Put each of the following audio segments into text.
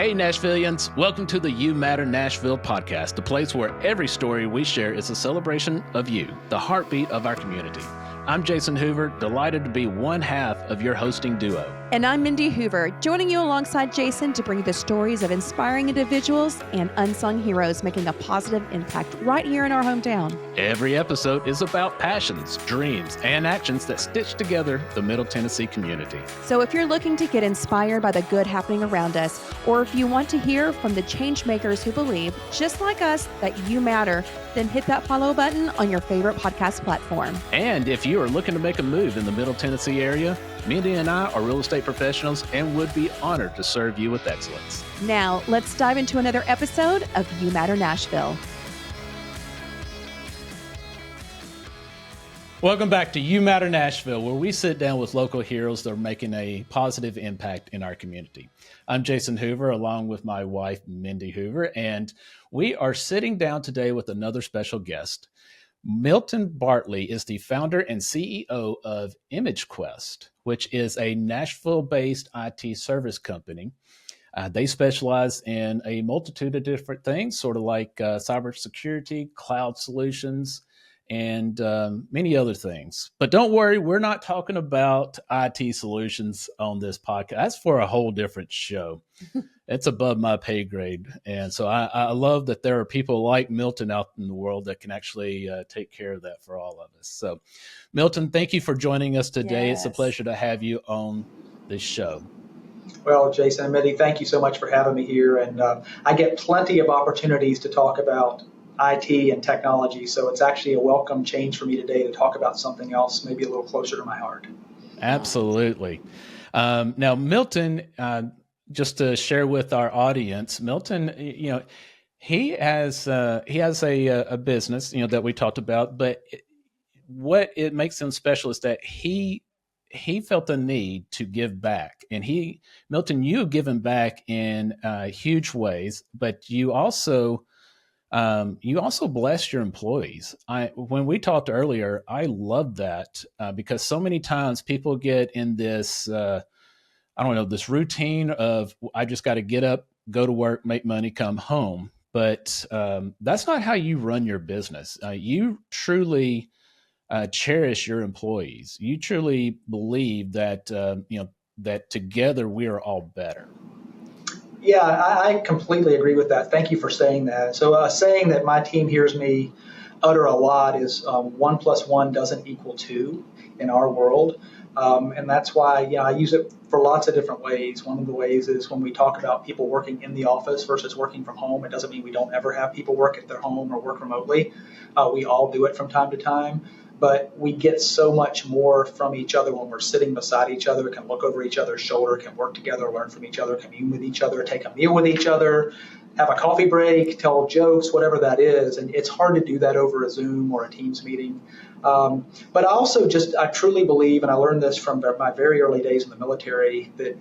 Hey, Nashvillians. Welcome to the You Matter Nashville podcast, the place where every story we share is a celebration of you, the heartbeat of our community. I'm Jason Hoover, delighted to be one half of your hosting duo. And I'm Mindy Hoover, joining you alongside Jason to bring you the stories of inspiring individuals and unsung heroes making a positive impact right here in our hometown. Every episode is about passions, dreams, and actions that stitch together the Middle Tennessee community. So if you're looking to get inspired by the good happening around us, or if you want to hear from the change makers who believe, just like us, that you matter, then hit that follow button on your favorite podcast platform. And if you are looking to make a move in the Middle Tennessee area, Mindy and I are real estate professionals and would be honored to serve you with excellence. Now, let's dive into another episode of You Matter Nashville. Welcome back to You Matter Nashville, where we sit down with local heroes that are making a positive impact in our community. I'm Jason Hoover, along with my wife, Mindy Hoover, and we are sitting down today with another special guest. Milton Bartley is the founder and CEO of ImageQuest, which is a Nashville-based IT service company. They specialize in a multitude of different things, sort of like cybersecurity, cloud solutions, and many other things. But don't worry, we're not talking about IT solutions on this podcast. That's for a whole different show. It's above my pay grade. And so I love that there are people like Milton out in the world that can actually take care of that for all of us. So Milton, thank you for joining us today. Yes. It's a pleasure to have you on this show. Well, Jason and Mindy, thank you so much for having me here. And I get plenty of opportunities to talk about IT and technology, so it's actually a welcome change for me today to talk about something else, maybe a little closer to my heart. Absolutely. Now, Milton, just to share with our audience, Milton, he has a business, that we talked about, but what it makes him special is that he felt the need to give back, and Milton, you have given back in huge ways, but you also bless your employees. When we talked earlier, I love that because so many times people get in this, this routine of I just got to get up, go to work, make money, come home. But that's not how you run your business. You truly cherish your employees. You truly believe that that together we are all better. Yeah, I completely agree with that. Thank you for saying that. So a saying that my team hears me utter a lot is 1 + 1 doesn't equal 2 in our world. And that's why I use it for lots of different ways. One of the ways is when we talk about people working in the office versus working from home. It doesn't mean we don't ever have people work at their home or work remotely. We all do it from time to time. But we get so much more from each other when we're sitting beside each other, can look over each other's shoulder, can work together, learn from each other, commune with each other, take a meal with each other, have a coffee break, tell jokes, whatever that is. And it's hard to do that over a Zoom or a Teams meeting. But I truly believe, and I learned this from my very early days in the military, that,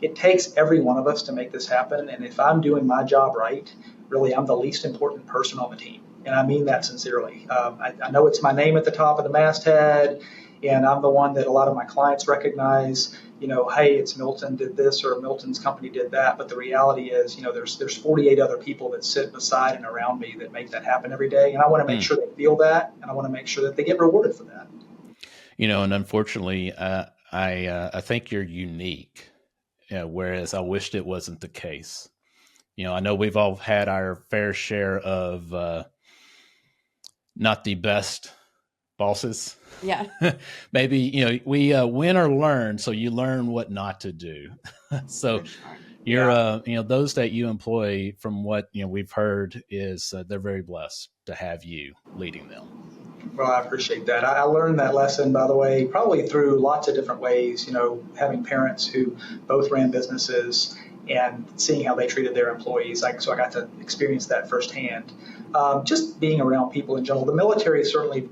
it takes every one of us to make this happen. And if I'm doing my job right, really, I'm the least important person on the team. And I mean that sincerely. I know it's my name at the top of the masthead, and I'm the one that a lot of my clients recognize, hey, it's Milton did this or Milton's company did that. But the reality is, there's 48 other people that sit beside and around me that make that happen every day. And I want to make sure they feel that, and I want to make sure that they get rewarded for that. And unfortunately, I think you're unique, whereas I wished it wasn't the case. I know we've all had our fair share of not the best bosses. Yeah. Maybe, we win or learn. So you learn what not to do. So you're, those that you employ, from what, we've heard, is they're very blessed to have you leading them. Well, I appreciate that. I learned that lesson, by the way, probably through lots of different ways, having parents who both ran businesses and seeing how they treated their employees. So I got to experience that firsthand. Just being around people in general. The military certainly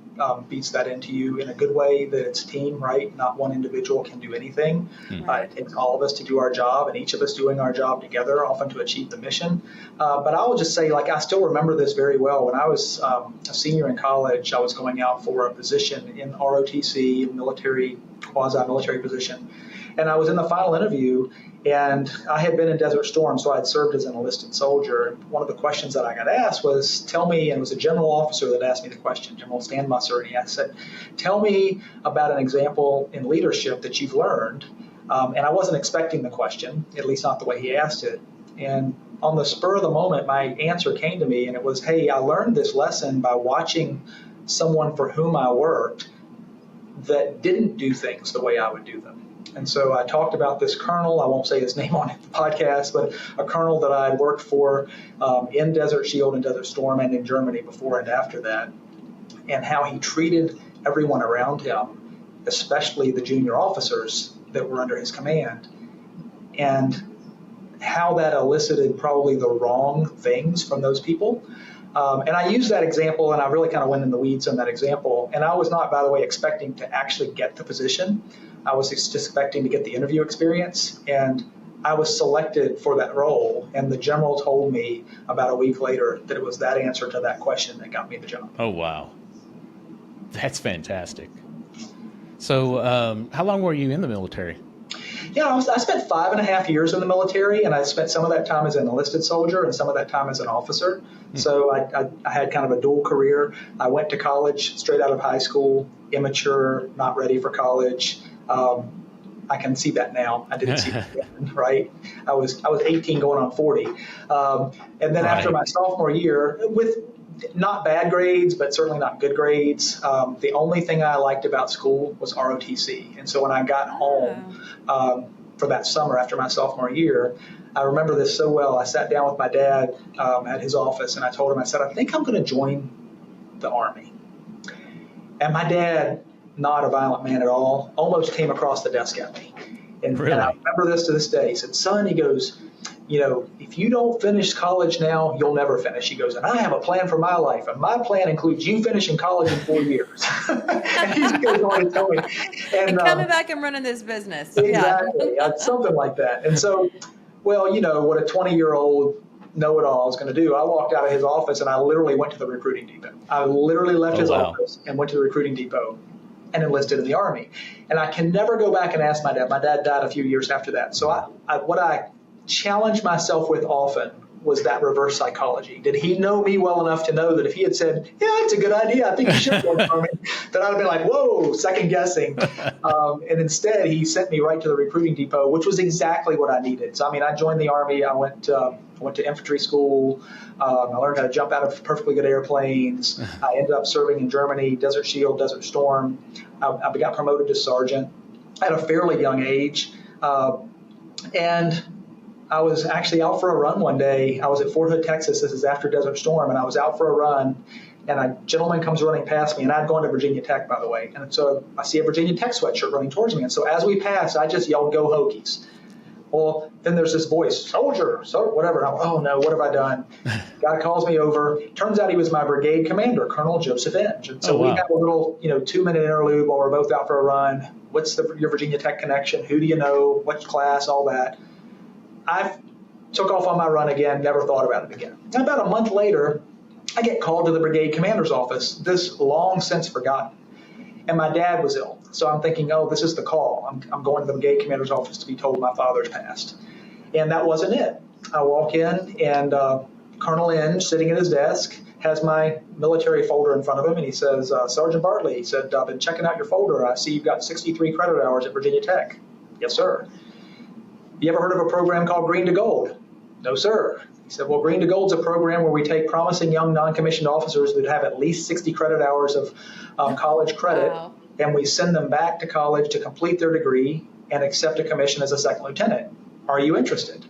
beats that into you in a good way, that it's team, right? Not one individual can do anything. It takes all of us to do our job, and each of us doing our job together, often to achieve the mission. But I will just say, I still remember this very well. When I was a senior in college, I was going out for a position in ROTC, military, quasi-military position. And I was in the final interview, and I had been in Desert Storm, so I had served as an enlisted soldier. And one of the questions that I got asked was, tell me, and it was a general officer that asked me the question, General Stan Musser, and he said, tell me about an example in leadership that you've learned. And I wasn't expecting the question, at least not the way he asked it. And on the spur of the moment, my answer came to me, and it was, hey, I learned this lesson by watching someone for whom I worked that didn't do things the way I would do them. And so I talked about this colonel. I won't say his name on the podcast, but a colonel that I had worked for in Desert Shield and Desert Storm and in Germany before and after that, and how he treated everyone around him, especially the junior officers that were under his command, and how that elicited probably the wrong things from those people. And I used that example, and I really kind of went in the weeds on that example. And I was not, by the way, expecting to actually get the position. I was just expecting to get the interview experience. And I was selected for that role. And the general told me about a week later that it was that answer to that question that got me the job. Oh, wow. That's fantastic. So how long were you in the military? Yeah, I spent 5.5 years in the military, and I spent some of that time as an enlisted soldier and some of that time as an officer. So I had kind of a dual career. I went to college straight out of high school, immature, not ready for college. I can see that now. I didn't see that then, right? I was 18 going on 40. And then after my sophomore year, with not bad grades, but certainly not good grades, the only thing I liked about school was ROTC. And so when I got home for that summer after my sophomore year, I remember this so well. I sat down with my dad at his office, and I told him, I said, I think I'm going to join the Army. And my dad, not a violent man at all, almost came across the desk at me. And I remember this to this day. He said, son, he goes, you know, if you don't finish college now, you'll never finish. He goes, and I have a plan for my life, and my plan includes you finishing college in 4 years. And he just goes on to tell me. And coming back and running this business. Exactly. Something like that. And so, well, you know, what a 20-year-old know-it-all is going to do. I walked out of his office, and I literally went to the recruiting depot. I literally left his office and went to the recruiting depot and enlisted in the Army. And I can never go back and ask my dad. My dad died a few years after that. So what I challenged myself with often was that reverse psychology. Did he know me well enough to know that if he had said, yeah, it's a good idea, I think you should go to the Army, that I'd have been like, whoa, second guessing. And instead, he sent me right to the recruiting depot, which was exactly what I needed. So, I mean, I joined the Army. I went to infantry school. I learned how to jump out of perfectly good airplanes. I ended up serving in Germany, Desert Shield, Desert Storm. I got promoted to sergeant at a fairly young age. And I was actually out for a run one day. I was at Fort Hood, Texas. This is after Desert Storm, and I was out for a run, and a gentleman comes running past me, and I'd gone to Virginia Tech, by the way. And so I see a Virginia Tech sweatshirt running towards me, and so as we passed, I just yelled, "Go Hokies!" Well, then there's this voice, soldier, so whatever. And I'm, oh no, what have I done? Guy calls me over. Turns out he was my brigade commander, Colonel Joseph Inge. And so we had a little, 2-minute interlude while we're both out for a run. What's your Virginia Tech connection? Who do you know? What class? All that. I took off on my run again, never thought about it again. And about a month later, I get called to the brigade commander's office, this long since forgotten. And my dad was ill. So I'm thinking, oh, this is the call. I'm going to the brigade commander's office to be told my father's passed. And that wasn't it. I walk in, and Colonel Inge, sitting at his desk, has my military folder in front of him, and he says, Sergeant Bartley, he said, I've been checking out your folder. I see you've got 63 credit hours at Virginia Tech. Yes, sir. You ever heard of a program called Green to Gold? No, sir. He said, well, Green to Gold's a program where we take promising young non-commissioned officers that have at least 60 credit hours of college credit, and we send them back to college to complete their degree and accept a commission as a second lieutenant. Are you interested?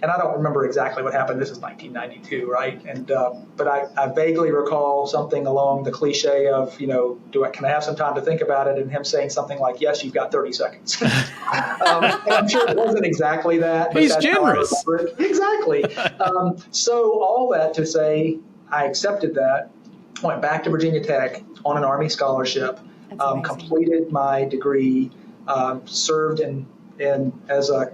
And I don't remember exactly what happened. This is 1992, right? And but I vaguely recall something along the cliche of, can I have some time to think about it? And him saying something like, yes, you've got 30 seconds. And I'm sure it wasn't exactly that. But he's generous. Exactly. So all that to say, I accepted that, went back to Virginia Tech on an Army scholarship, completed my degree, served in as a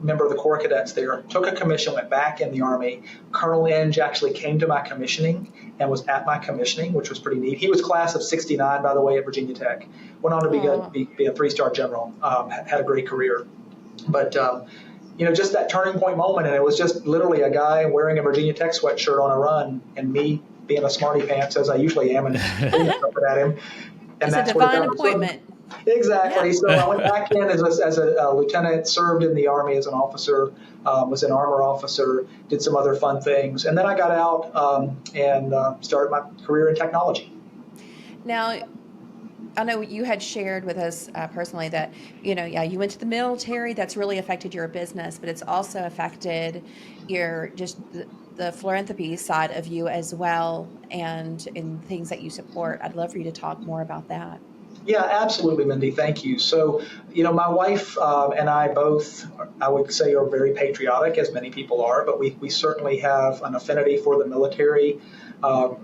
member of the Corps of Cadets there, took a commission, went back in the Army. Colonel Inge actually came to my commissioning and was at my commissioning, which was pretty neat. He was class of 69, by the way, at Virginia Tech. Went on to be a 3-star general, had a great career. But, just that turning point moment, and it was just literally a guy wearing a Virginia Tech sweatshirt on a run, and me being a smarty pants, as I usually am, and looking at him. And it's a divine appointment. Exactly. Yeah. So I went back in as a lieutenant, served in the Army as an officer, was an armor officer, did some other fun things. And then I got out and started my career in technology. Now, I know you had shared with us personally that, you went to the military. That's really affected your business, but it's also affected your the philanthropy side of you as well, and in things that you support. I'd love for you to talk more about that. Yeah, absolutely, Mindy. Thank you. So, my wife and I both, I would say, are very patriotic, as many people are, but we certainly have an affinity for the military,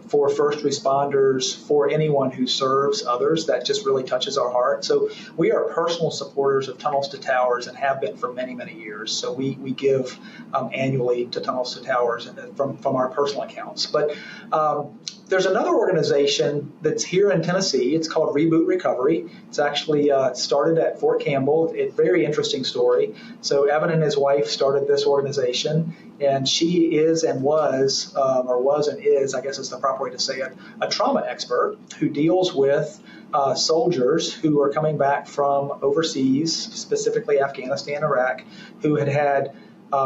for first responders, for anyone who serves others. That just really touches our heart. So we are personal supporters of Tunnels to Towers and have been for many, many years. So we give annually to Tunnels to Towers from our personal accounts. But there's another organization that's here in Tennessee. It's called Reboot Recovery. It's actually started at Fort Campbell. It's a very interesting story. So Evan and his wife started this organization, and she is and was, and is, I guess is the proper way to say it, a trauma expert who deals with soldiers who are coming back from overseas, specifically Afghanistan, Iraq, who had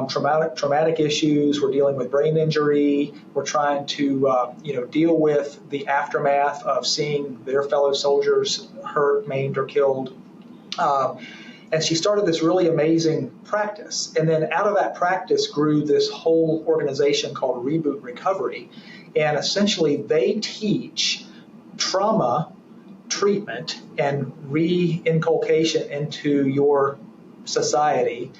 traumatic issues. We're dealing with brain injury. We're trying to, deal with the aftermath of seeing their fellow soldiers hurt, maimed, or killed. And she started this really amazing practice. And then out of that practice grew this whole organization called Reboot Recovery. And essentially they teach trauma treatment and re-inculcation into your society.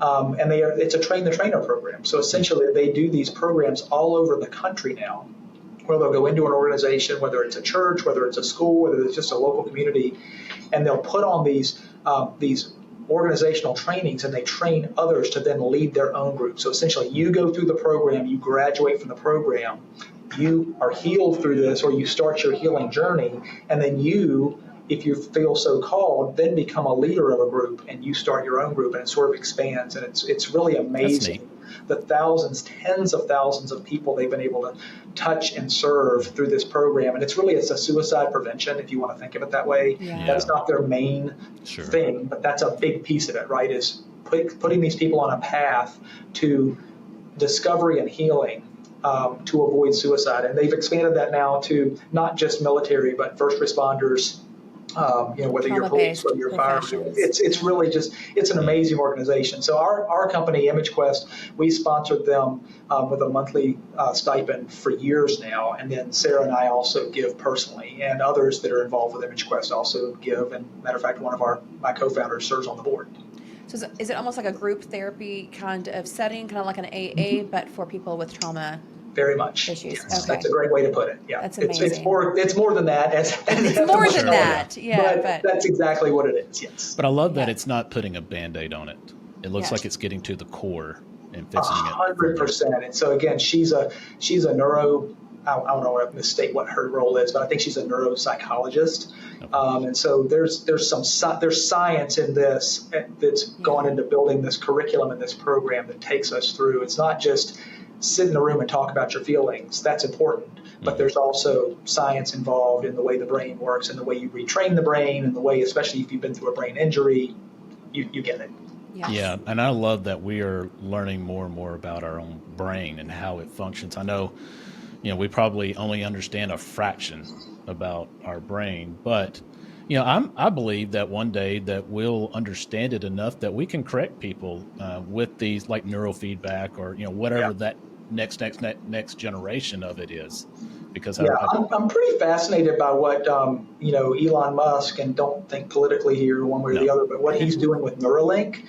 And it's a train-the-trainer program. So essentially they do these programs all over the country now, where they'll go into an organization, whether it's a church, whether it's a school, whether it's just a local community, and they'll put on these organizational trainings, and they train others to then lead their own group. So essentially you go through the program, you graduate from the program, you are healed through this, or you start your healing journey, and then you, if you feel so called, then become a leader of a group, and you start your own group, and it sort of expands. And it's really amazing the thousands, tens of thousands of people they've been able to touch and serve through this program. And it's a suicide prevention, if you want to think of it that way. Yeah. That's not their main thing, but that's a big piece of it, right? Is putting these people on a path to discovery and healing, to avoid suicide. And they've expanded that now to not just military, but first responders, whether you're police, whether you're fire. It's really it's an amazing organization. So our company, ImageQuest, we sponsored them with a monthly stipend for years now. And then Sarah and I also give personally, and others that are involved with ImageQuest also give. And matter of fact, one of my co-founders serves on the board. So is it almost like a group therapy kind of setting, kind of like an AA, but for people with trauma? Very much. Issues. Yes. Okay. That's a great way to put it. Yeah. That's amazing. It's more than that. It's more than that. Yeah. But that's exactly what it is. Yes. But I love that it's not putting a Band-Aid on it. It looks like it's getting to the core and fixing it. 100%. And so again, she's a neuro. I don't know to misstate what her role is, but I think she's a neuropsychologist. Okay. And so there's science in this that's gone into building this curriculum and this program that takes us through. It's not just sit in the room and talk about your feelings. That's important. But there's also science involved in the way the brain works and the way you retrain the brain and the way, especially if you've been through a brain injury, you get it. Yes. Yeah, and I love that we are learning more and more about our own brain and how it functions. I know, we probably only understand a fraction about our brain, but I believe that one day that we'll understand it enough that we can correct people with these like neurofeedback or whatever that next generation of it is. Because I'm pretty fascinated by what Elon Musk, and don't think politically here one way or the other, but what he's doing with Neuralink.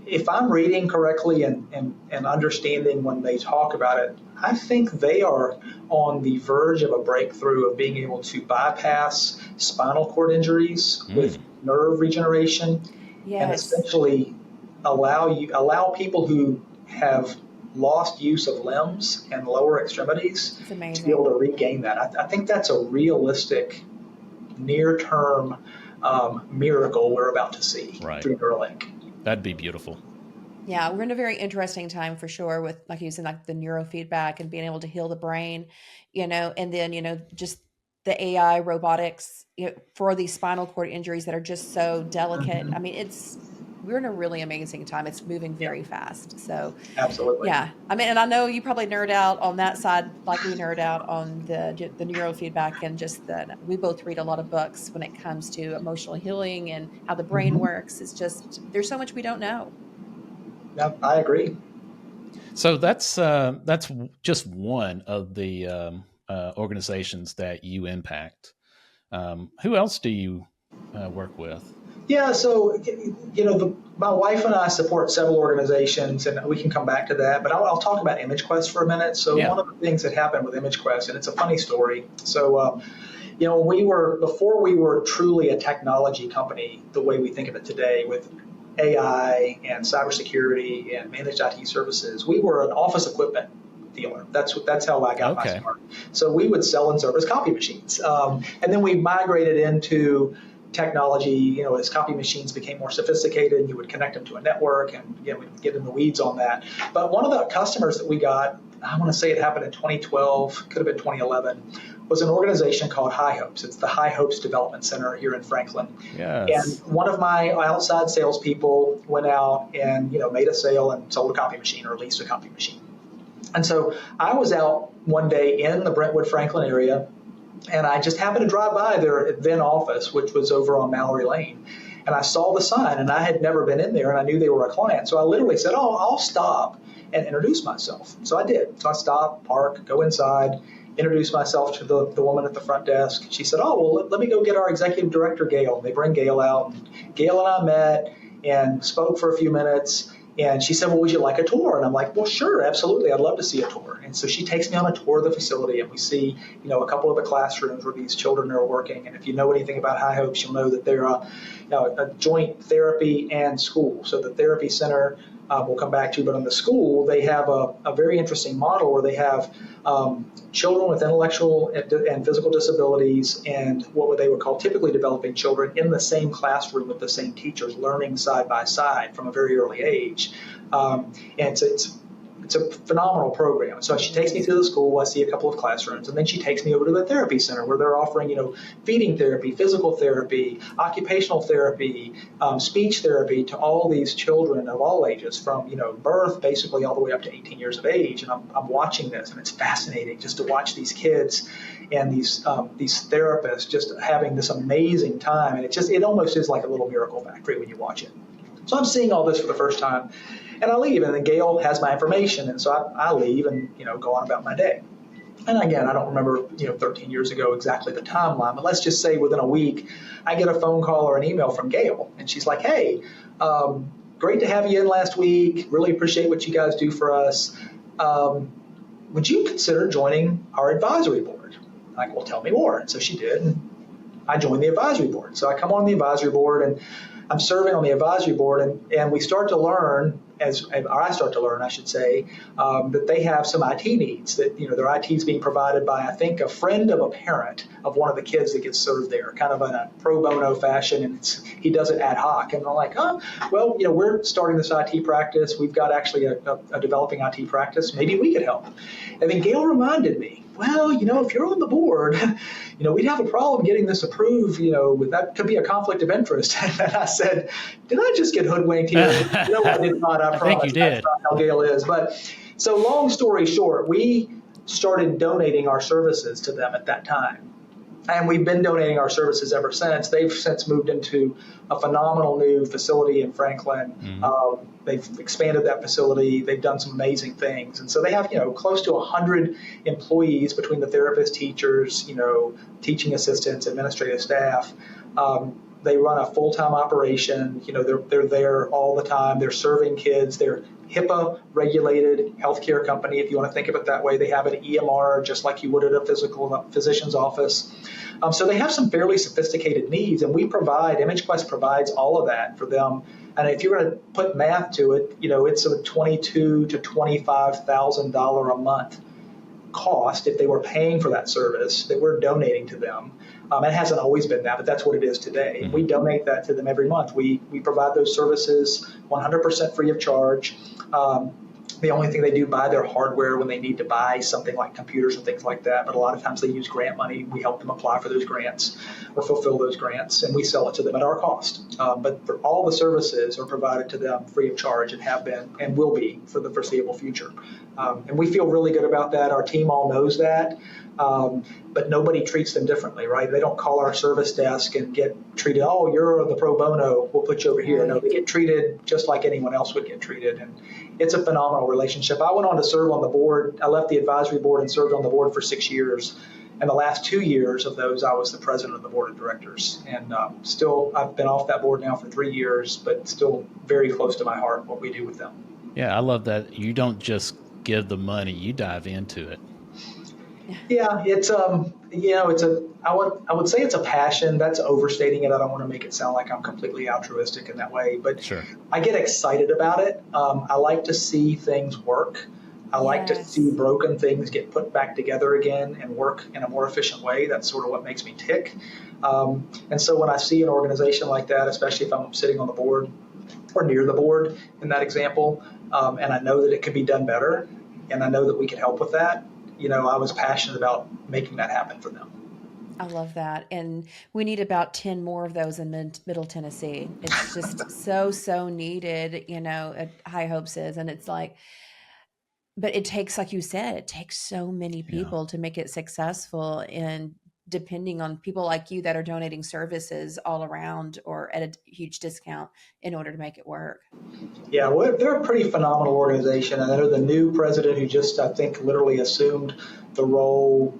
If I'm reading correctly and understanding when they talk about it, I think they are on the verge of a breakthrough of being able to bypass spinal cord injuries with nerve regeneration and Yes. essentially allow people who have lost use of limbs and lower extremities It's to be amazing. able to regain that. I think that's a realistic near-term miracle we're about to see Right. through Neuralink. That'd be beautiful. Yeah, we're in a very interesting time for sure with, like you said, like the neurofeedback and being able to heal the brain, and then, just the AI robotics, for these spinal cord injuries that are just so delicate. Mhm. I mean, we're in a really amazing time. It's moving Yeah, very fast. So, absolutely. yeah. I mean, and I know you probably nerd out on that side, like we nerd out on the neurofeedback and we both read a lot of books when it comes to emotional healing and how the brain Mhm. works. It's just, there's so much we don't know. Yeah, I agree. So that's just one of the organizations that you impact. Who else do you work with? Yeah, so my wife and I support several organizations, and we can come back to that. But I'll talk about ImageQuest for a minute. So Yeah. one of the things that happened with ImageQuest, and it's a funny story. So before we were truly a technology company, the way we think of it today, with AI and cybersecurity and managed IT services, we were an office equipment dealer. That's how I got my Okay. start. So we would sell and service copy machines, and then we migrated into technology. As copy machines became more sophisticated, you would connect them to a network, and again, we'd get in the weeds on that. But one of the customers that we got, I want to say it happened in 2012, could have been 2011, was an organization called High Hopes. It's the High Hopes Development Center here in Franklin. Yes. And one of my outside salespeople went out and made a sale and sold a copy machine or leased a copy machine. And so I was out one day in the Brentwood, Franklin area, and I just happened to drive by their then office, which was over on Mallory Lane. And I saw the sign, and I had never been in there, and I knew they were a client. So I literally said, I'll stop and introduce myself. So I did. So I stopped, park, go inside, introduce myself to the woman at the front desk. She said, let me go get our executive director, Gail. And they bring Gail out. And Gail and I met and spoke for a few minutes. And she said, would you like a tour? And I'm like, well, sure, absolutely. I'd love to see a tour. And so she takes me on a tour of the facility, and we see, a couple of the classrooms where these children are working. And if you know anything about High Hopes, you'll know that they're a joint therapy and school. So the therapy center we'll come back to, but in the school, they have a very interesting model where they have children with intellectual and physical disabilities and what they would call typically developing children in the same classroom with the same teachers, learning side by side from a very early age. And it's a phenomenal program. So she takes me to the school. I see a couple of classrooms, and then she takes me over to the therapy center where they're offering, feeding therapy, physical therapy, occupational therapy, speech therapy to all these children of all ages, from birth basically all the way up to 18 years of age. And I'm watching this, and it's fascinating just to watch these kids and these therapists just having this amazing time. And it almost is like a little miracle factory when you watch it. So I'm seeing all this for the first time. And I leave, and then Gail has my information, and so I leave and go on about my day. And again, I don't remember 13 years ago exactly the timeline, but let's just say within a week, I get a phone call or an email from Gail, and she's like, "Hey, great to have you in last week. Really appreciate what you guys do for us. Would you consider joining our advisory board?" I'm like, well, tell me more. And so she did, and I joined the advisory board. So I come on the advisory board, and I'm serving on the advisory board, and we start to learn, or I start to learn, I should say, that they have some IT needs, that their IT is being provided by, I think, a friend of a parent of one of the kids that gets served there, kind of in a pro bono fashion, and he does it ad hoc. And I'm like, well, we're starting this IT practice. We've got actually a developing IT practice. Maybe we could help. And then Gail reminded me, well, if you're on the board, we'd have a problem getting this approved, that could be a conflict of interest. And I said, did I just get hoodwinked here? No, I did not, I promise. think you did. That's not how Gail is. But so long story short, we started donating our services to them at that time. And we've been donating our services ever since. They've since moved into a phenomenal new facility in Franklin. Mm-hmm. They've expanded that facility. They've done some amazing things. And so they have, close to 100 employees between the therapists, teachers, teaching assistants, administrative staff. They run a full-time operation. They're there all the time. They're serving kids. They're HIPAA-regulated healthcare company, if you want to think of it that way. They have an EMR just like you would at a physician's office. So they have some fairly sophisticated needs, and ImageQuest provides all of that for them. And if you're going to put math to it, it's a $22,000 to $25,000 a month cost if they were paying for that service that we're donating to them. It hasn't always been that, but that's what it is today. Mm-hmm. We donate that to them every month. We provide those services 100% free of charge. The only thing they do buy their hardware when they need to buy something like computers and things like that. But a lot of times they use grant money. We help them apply for those grants or fulfill those grants, and we sell it to them at our cost. But for all the services are provided to them free of charge and have been and will be for the foreseeable future. And we feel really good about that. Our team all knows that. But nobody treats them differently, right? They don't call our service desk and get treated, oh, you're the pro bono, we'll put you over here. No, they get treated just like anyone else would get treated. And it's a phenomenal relationship. I went on to serve on the board. I left the advisory board and served on the board for 6 years. And the last 2 years of those, I was the president of the board of directors. And still, I've been off that board now for 3 years, but still very close to my heart what we do with them. Yeah, I love that. You don't just give the money, you dive into it. Yeah, it's I would say it's a passion. That's overstating it. I don't want to make it sound like I'm completely altruistic in that way, but sure. I get excited about it. I like to see things work. I like to see broken things get put back together again and work in a more efficient way. That's sort of what makes me tick. And so when I see an organization like that, especially if I'm sitting on the board or near the board in that example, and I know that it could be done better, and I know that we can help with that, I was passionate about making that happen for them. I love that. And we need about 10 more of those in Middle Tennessee. It's just so needed, at High Hopes is. And it's like, but it takes, like you said, it takes so many people to make it successful, and depending on people like you that are donating services all around or at a huge discount in order to make it work. Yeah, well, they're a pretty phenomenal organization. And I know the new president who just, I think, literally assumed the role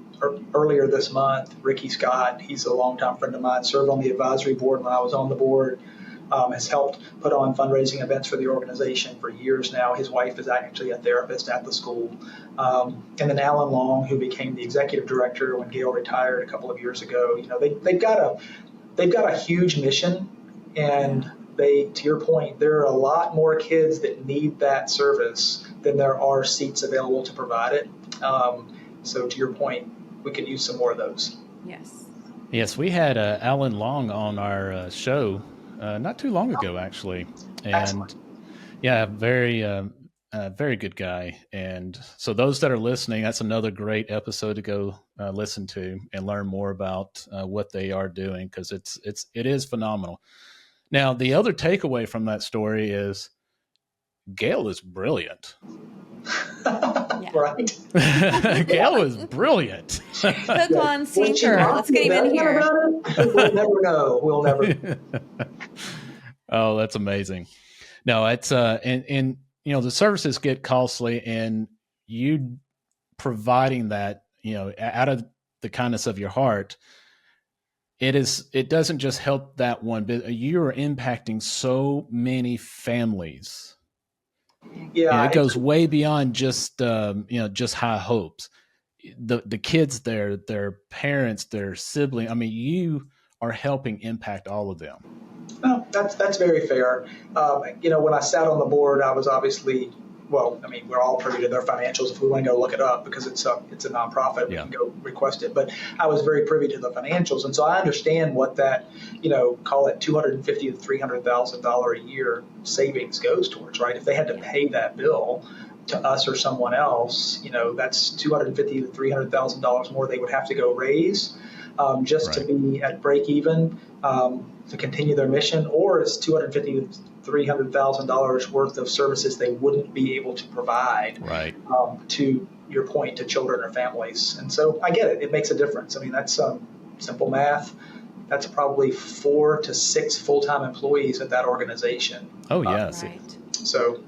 earlier this month, Ricky Scott, he's a longtime friend of mine, served on the advisory board when I was on the board, has helped put on fundraising events for the organization for years now. His wife is actually a therapist at the school. And then Alan Long, who became the executive director when Gail retired a couple of years ago. They've got a huge mission, and to your point, there are a lot more kids that need that service than there are seats available to provide it. So to your point, we could use some more of those. Yes, we had Alan Long on our show not too long ago, actually. And excellent. Yeah, very good guy. And so those that are listening, that's another great episode to go listen to and learn more about what they are doing, because it is phenomenal. Now, the other takeaway from that story is Gail is brilliant. Right. Gail is brilliant. Hook on sinker. Let's get him in here. We'll never know. We'll never know. Oh, that's amazing. No, it's and the services get costly, and you providing that, out of the kindness of your heart, it doesn't just help that one bit. You're impacting so many families. Yeah, and it goes way beyond just just High Hopes. The kids there, their parents, their siblings. I mean, you are helping impact all of them. No, that's very fair. When I sat on the board, I was obviously, we're all privy to their financials if we want to go look it up, because it's a nonprofit. We can go request it. But I was very privy to the financials, and so I understand what that, call it $250,000 to $300,000 a year savings goes towards, right? If they had to pay that bill to us or someone else, that's $250,000 to $300,000 more they would have to go raise to be at break even. To continue their mission, or it's $250,000 to $300,000 worth of services they wouldn't be able to provide. Right. To your point, to children or families. And so I get it. It makes a difference. I mean, that's simple math. That's probably 4 to 6 full-time employees at that organization. Oh, yes. Right. So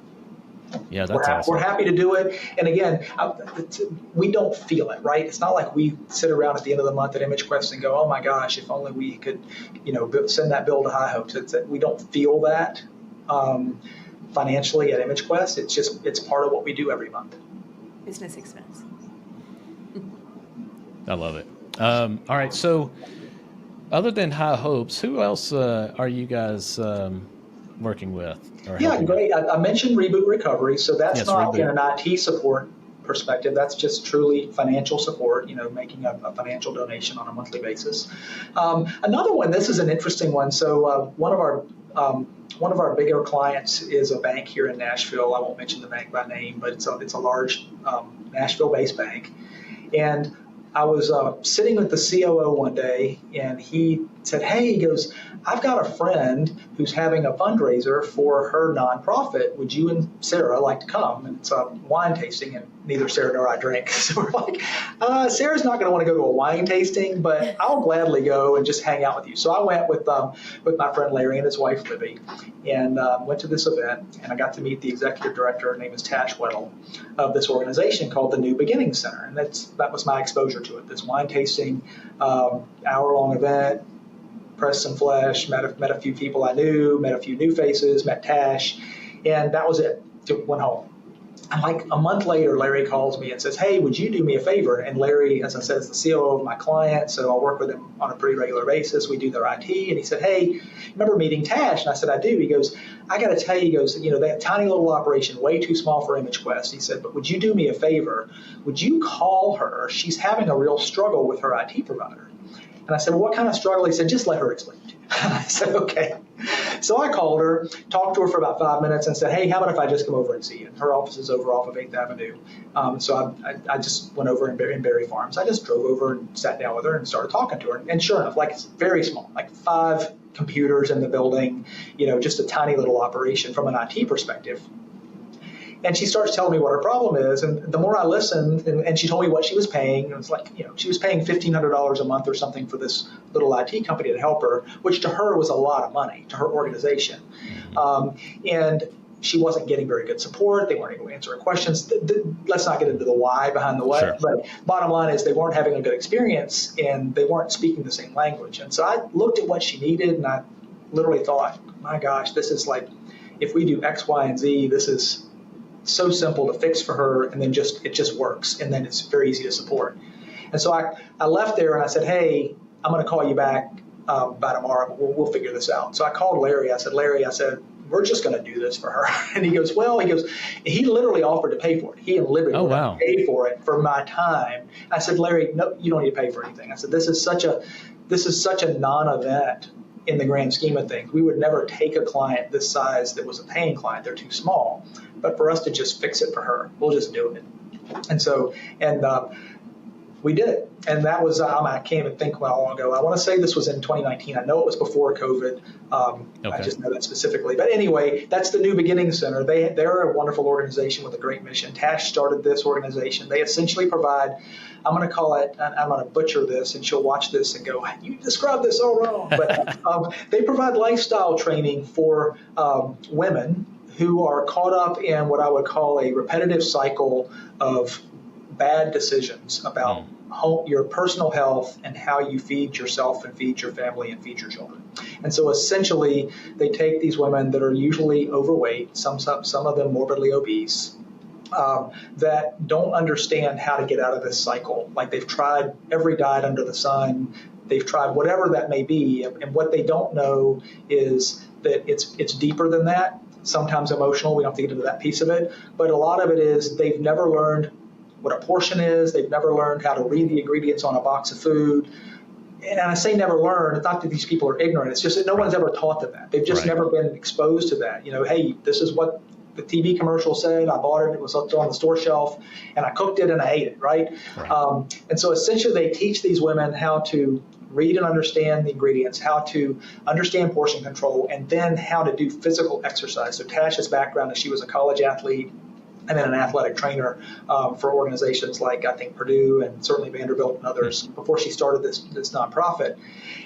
Yeah, that's awesome. We're happy to do it. And again, we don't feel it, right? It's not like we sit around at the end of the month at ImageQuest and go, oh my gosh, if only we could, send that bill to High Hopes. We don't feel that financially at ImageQuest. It's part of what we do every month. Business expense. I love it. All right. So other than High Hopes, who else are you guys working with? Yeah, great. I mentioned Reboot Recovery. So that's not Reboot. in an IT support perspective. That's just truly financial support, making a financial donation on a monthly basis. Another one, this is an interesting one. So one of our bigger clients is a bank here in Nashville. I won't mention the bank by name, but it's a large Nashville-based bank. And I was sitting with the COO one day, and he said, hey, he goes, I've got a friend who's having a fundraiser for her nonprofit. Would you and Sarah like to come? And it's a wine tasting, and neither Sarah nor I drink. So we're like, Sarah's not going to want to go to a wine tasting, but I'll gladly go and just hang out with you. So I went with my friend Larry and his wife Libby, and went to this event, and I got to meet the executive director. Her name is Tash Weddle, of this organization called the New Beginnings Center, and that was my exposure to it. This wine tasting, hour-long event. Pressed some flesh, met a few people I knew, met a few new faces, met Tash, and that was it. Went home. And like a month later, Larry calls me and says, hey, would you do me a favor? And Larry, as I said, is the COO of my client, so I work with him on a pretty regular basis. We do their IT. And he said, hey, remember meeting Tash? And I said, I do. He goes, I got to tell you, he goes, that tiny little operation, way too small for ImageQuest. He said, but would you do me a favor? Would you call her? She's having a real struggle with her IT provider. And I said, well, what kind of struggle? He said, just let her explain it to you. I said, okay. So I called her, talked to her for about 5 minutes, and said, hey, how about if I just come over and see you? And her office is over off of 8th Avenue. So I just went over in Berry Farms. I just drove over and sat down with her and started talking to her. And sure enough, like it's very small, like 5 computers in the building, just a tiny little operation from an IT perspective. And she starts telling me what her problem is. And the more I listened, and she told me what she was paying, it was like, she was paying $1,500 a month or something for this little IT company to help her, which to her was a lot of money, to her organization. And she wasn't getting very good support. They weren't able to answer her questions. Let's not get into the why behind the what. Sure. But bottom line is they weren't having a good experience, and they weren't speaking the same language. And so I looked at what she needed, and I literally thought, my gosh, this is like, if we do X, Y, and Z, this is so simple to fix for her, and then it just works, and then it's very easy to support. And so I left there and I said, hey, I'm going to call you back by tomorrow. We'll figure this out. So I called Larry. I said, we're just going to do this for her. And he goes, he literally offered to pay for it. He and Liberty paid for it for my time. I said, Larry, no, you don't need to pay for anything. I said, this is such a non-event in the grand scheme of things. We would never take a client this size that was a paying client. They're too small. But for us to just fix it for her, we'll just do it. And so, we did it. And that was, I can't even think how long ago. I want to say this was in 2019. I know it was before COVID. I just know that specifically. But anyway, that's the New Beginnings Center. They're a wonderful organization with a great mission. Tash started this organization. They essentially provide, I'm going to call it, I'm going to butcher this, and she'll watch this and go, you described this all wrong. But they provide lifestyle training for women who are caught up in what I would call a repetitive cycle of bad decisions about your personal health and how you feed yourself and feed your family and feed your children. And so essentially, they take these women that are usually overweight, some of them morbidly obese, that don't understand how to get out of this cycle. Like they've tried every diet under the sun. They've tried whatever that may be. And what they don't know is that it's deeper than that. Sometimes emotional. We don't have to get into that piece of it. But a lot of it is they've never learned what a portion is. They've never learned how to read the ingredients on a box of food. And I say never learn. It's not that these people are ignorant. It's just that no one's ever taught them that. They've just never been exposed to that. Hey, this is what the TV commercial said. I bought it. It was up on the store shelf, and I cooked it and I ate it, right? And so essentially they teach these women how to read and understand the ingredients, how to understand portion control, and then how to do physical exercise. So Tash's background is she was a college athlete and then an athletic trainer for organizations like, I think, Purdue and certainly Vanderbilt and others before she started this nonprofit.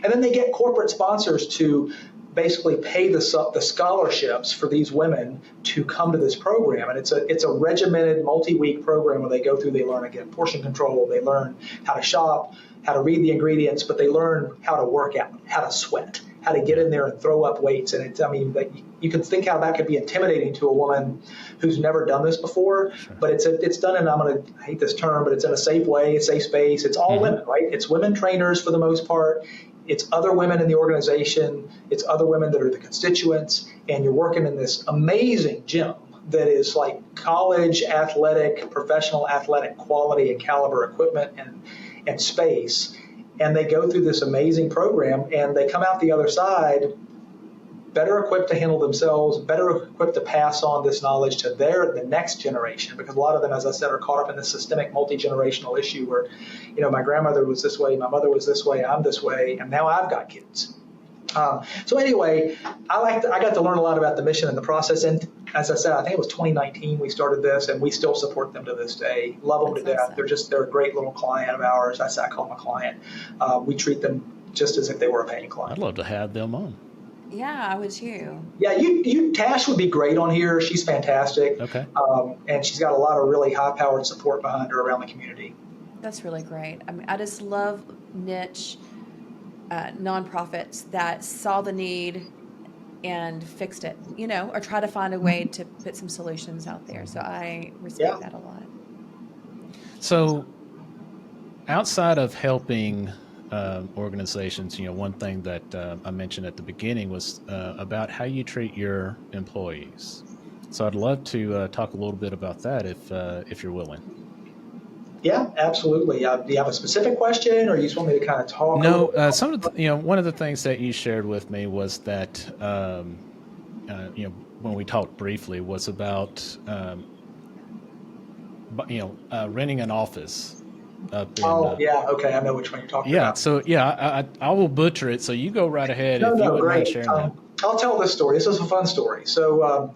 And then they get corporate sponsors to basically pay the scholarships for these women to come to this program. And it's a regimented multi-week program where they go through, they learn, again, portion control, they learn how to shop, how to read the ingredients, but they learn how to work out, how to sweat, how to get in there and throw up weights. And you can think how that could be intimidating to a woman who's never done this before, sure. But it's done in, I hate this term, but it's in a safe way, a safe space. It's all women, right? It's women trainers for the most part. It's other women in the organization. It's other women that are the constituents. And you're working in this amazing gym that is like college athletic, professional athletic quality and caliber equipment and space. And they go through this amazing program, and they come out the other side better equipped to handle themselves, better equipped to pass on this knowledge to the next generation, because a lot of them, as I said, are caught up in this systemic multi-generational issue where, my grandmother was this way, my mother was this way, I'm this way, and now I've got kids. So anyway, I got to learn a lot about the mission and the process. And as I said, I think it was 2019 we started this, and we still support them to this day. Love them to death. They're a great little client of ours. I call them a client. We treat them just as if they were a paying client. I'd love to have them on. Yeah, I would too. Yeah, Tash would be great on here. She's fantastic. Okay. And she's got a lot of really high-powered support behind her around the community. That's really great. I just love niche nonprofits that saw the need and fixed it, or try to find a way to put some solutions out there. So I respect that a lot. So outside of helping organizations, one thing that I mentioned at the beginning was about how you treat your employees. So I'd love to talk a little bit about that if you're willing. Yeah, absolutely. Do you have a specific question, or you just want me to kind of talk? No, some of the, one of the things that you shared with me was that, when we talked briefly, was about, renting an office. Yeah, okay, I know which one you're talking about. So I will butcher it. So you go right ahead. No, if you wouldn't great. mind sharing that. I'll tell this story. This is a fun story. So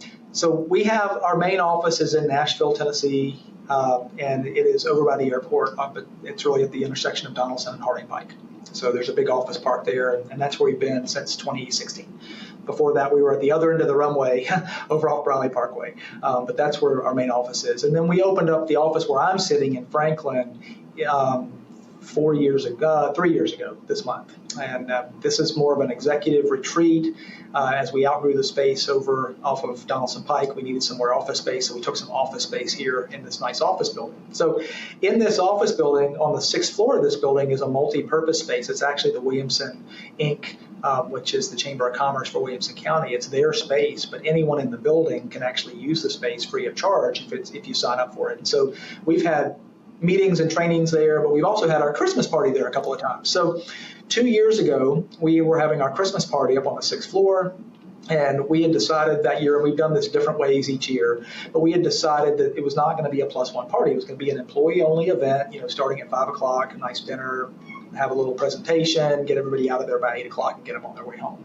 we have our main office is in Nashville, Tennessee. And it is over by the airport, but it's really at the intersection of Donaldson and Harding Pike. So there's a big office park there, and that's where we've been since 2016. Before that, we were at the other end of the runway over off Briley Parkway, but that's where our main office is. And then we opened up the office where I'm sitting in Franklin 3 years ago this month. And this is more of an executive retreat. As we outgrew the space off of Donaldson Pike, we needed some more office space, so we took some office space here in this nice office building. So in this office building, on the 6th floor of this building is a multi-purpose space. It's actually the Williamson Inc., which is the Chamber of Commerce for Williamson County. It's their space, but anyone in the building can actually use the space free of charge if you sign up for it. And so we've had meetings and trainings there, but we've also had our Christmas party there a couple of times. So 2 years ago, we were having our Christmas party up on the 6th floor, and we had decided that year, and we've done this different ways each year, but we had decided that it was not going to be a +1 party. It was going to be an employee-only event, starting at 5 o'clock, a nice dinner, have a little presentation, get everybody out of there by 8 o'clock and get them on their way home.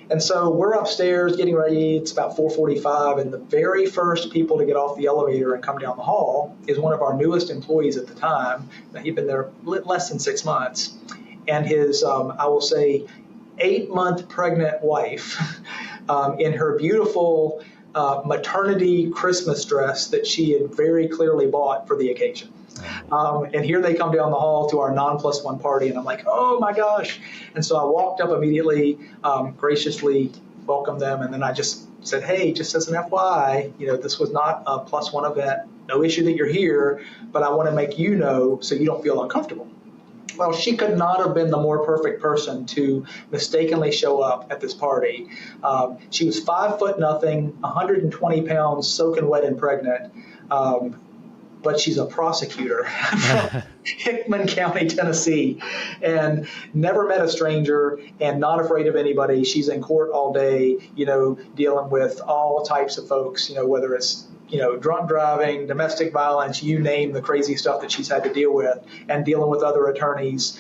And so we're upstairs getting ready. It's about 4:45, and the very first people to get off the elevator and come down the hall is one of our newest employees at the time. He'd been there less than 6 months, and his, I will say, 8-month pregnant wife in her beautiful maternity Christmas dress that she had very clearly bought for the occasion. And here they come down the hall to our non-+1 party, and I'm like, oh my gosh. And so I walked up immediately, graciously welcomed them, and then I just said, hey, just as an FYI, this was not a +1 event. No issue that you're here, but I want to make you know so you don't feel uncomfortable. Well, she could not have been the more perfect person to mistakenly show up at this party. She was 5'0", 120 pounds, soaking wet and pregnant. But she's a prosecutor from Hickman County, Tennessee, and never met a stranger and not afraid of anybody. She's in court all day, dealing with all types of folks, whether it's, drunk driving, domestic violence, you name the crazy stuff that she's had to deal with, and dealing with other attorneys.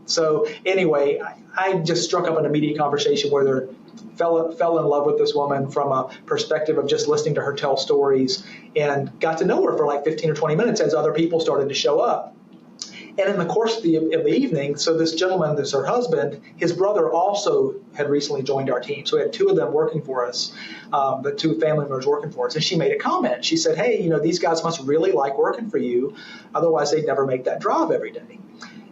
So anyway, I just struck up an immediate conversation where they're fell in love with this woman from a perspective of just listening to her tell stories, and got to know her for like 15 or 20 minutes as other people started to show up. And in the course of the evening, so this gentleman, this her husband, his brother also had recently joined our team. So we had two of them working for us, the two family members working for us. And she made a comment. She said, hey, these guys must really like working for you. Otherwise, they'd never make that drive every day.